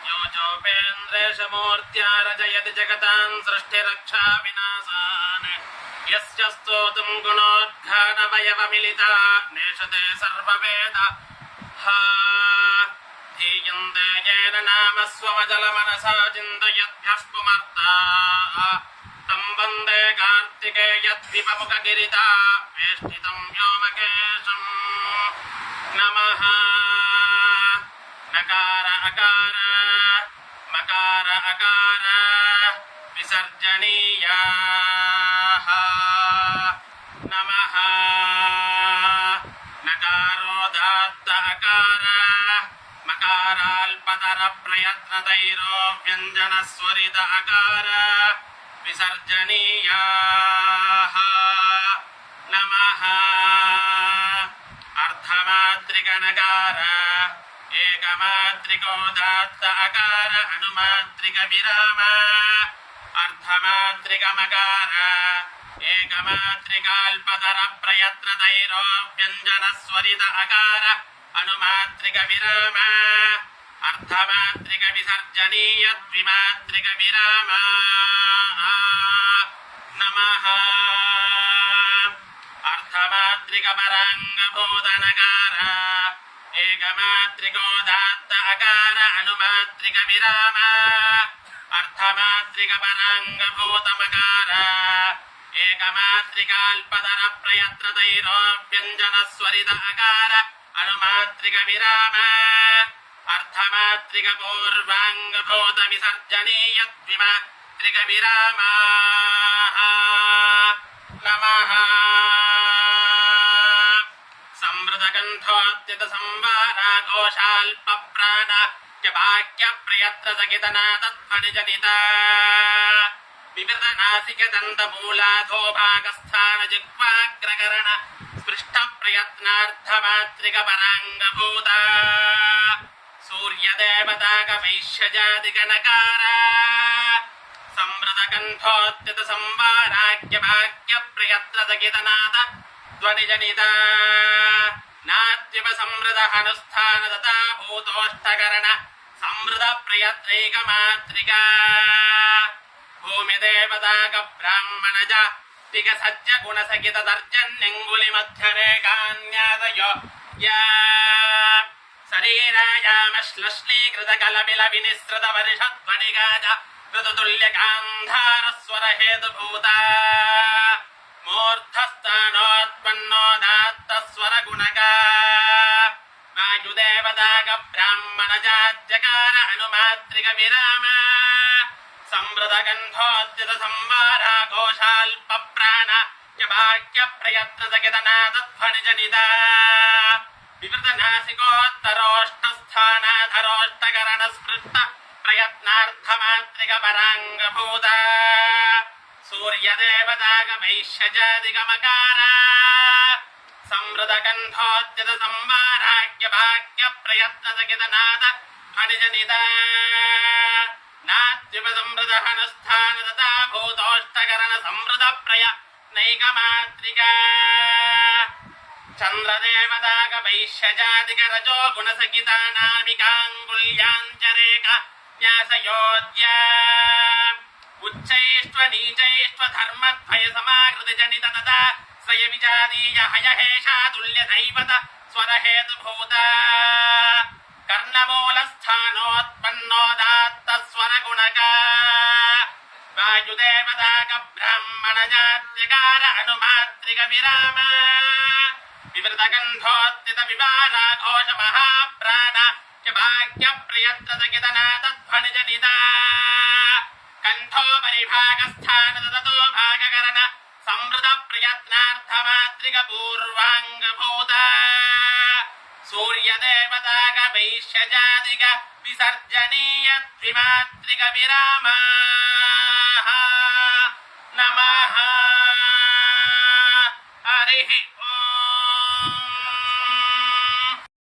योजोपेन्द्रेशमूर्त्या रजयति जगतां सृष्टिरक्षा विनाशान् यस्य स्तोतुं गुणोद्घाटमयवमिलिता नेषते सर्ववेदाः धीयन्ते येन नाम स्वमजलमनसा चिन्तयद्भ्यः पुमर्ताः तं वन्दे कार्तिकेयद्विपमुखगिरिता वेष्टितं व्योमकेशम् नमः। नकार अकार मकार अकार विसर्जनीयाः नमः। नकारोदात्त अकार मकाराल्पतर प्रयत्नतैरो व्यञ्जनस्वरित अकार विसर्जनीयाः नमः। अर्धमात्रिकनकार एकमात्रिकोदात्त अकार अनुमात्रिक विराम अर्धमात्रिकमकार एकमात्रिकाल्पतर प्रयत्नतैरो व्यञ्जनस्वरित अकार अनुमात्रिक विराम अर्धमात्रिक विसर्जनीय द्विमात्रिक विराम नमः। अर्धमात्रिक पराङ्गभूतनकार एकमात्रिकोदात्त अकार अनुमात्रिक विराम अर्धमात्रिक पराङ्गभूतमकार एकमात्रिकाल्पतर प्रयत्नतैरो व्यञ्जनस्वरित अकार अनुमात्रिक विराम अर्धमात्रिक पूर्वाङ्गभूत विसर्जनीय द्विमात्रिक विराम नमः। संवृतकण्ठोद्यत संवारा घोषाल्पप्राण वाक्यप्रयत्नसहितनादध्वनिजनिता विवृतनासिकदन्तमूलाधो भागस्थान जिह्वाग्रकरण स्पृष्टप्रयत्नार्थमात्रिक पराङ्गभूता सूर्यदेवताकवैश्यजातिगणकार संवृतकण्ठोद्यत संवाराख्य वाक्यप्रयत्नसहितनाद ध्वनिजनिता नाद्युप संवृत अनुष्ठान तथा भूतोष्ठकरण संवृत प्रयत्रैकमात्रिका भूमिदेवताक ब्राह्मणज दिगसज्ज गुणसहित तर्जन्यङ्गुलि मध्यरेखान्यादयो या शरीरायामश्लश्लीकृत कलबिल विनिसृत वर्षध्वनिगाज ऋतुतुल्य गान्धारस्वर हेतुभूता मूर्धस्थानोत्पन्नोदात्त स्वर गुणका वायुदेवताक ब्राह्मणजात्यकार अनुमात्रिक विराम संवृतगन्धोद्यत संवारा घोषाल्पप्राण वाक्यप्रयत्नसहितनादध्वनिजनिता विवृतनासिकोत्तरोष्ठस्थानाधरोष्ठकरण स्पृष्ट प्रयत्नार्थमात्रिक पराङ्गभूता सूर्यदेवताक वैश्यजातिगमकार संवृतगन्धोद्यत संवाराख्य वाक्यप्रयत्नसहितनाद ध्वनिजनिता नाद्युप संवृत अनुष्ठान तथा भूतोष्ठकरण संवृत प्रयत्नैकमात्रिका चन्द्रदेवताक वैश्यजातिक रजो गुणसहितानामिकाङ्गुल्याञ्चरेक न्यासयोद्या उच्चैष्व नीचैष्व धर्मद्वय समाकृति जनित तथा स्वय विजातीय हयहेषा तुल्य दैवत स्वर हेतुभूता कर्णमूलस्थानोत्पन्नोदात्त स्वर गुणका वायुदेवताक ब्राह्मणजात्यकार अनुमात्रिक विराम विवृतगन्धोद्यत विवारा घोष महाप्राण वाक्यप्रयत्नसहितनादध्वनिजनिता कंठो परिभागस्थान ततो भागकरण संवृत प्रयत्नार्थमात्रिक पूर्वाङ्गभूता सूर्यदेवताक वैश्यजातिक विसर्जनीय द्विमात्रिक विराम नमः। हरिः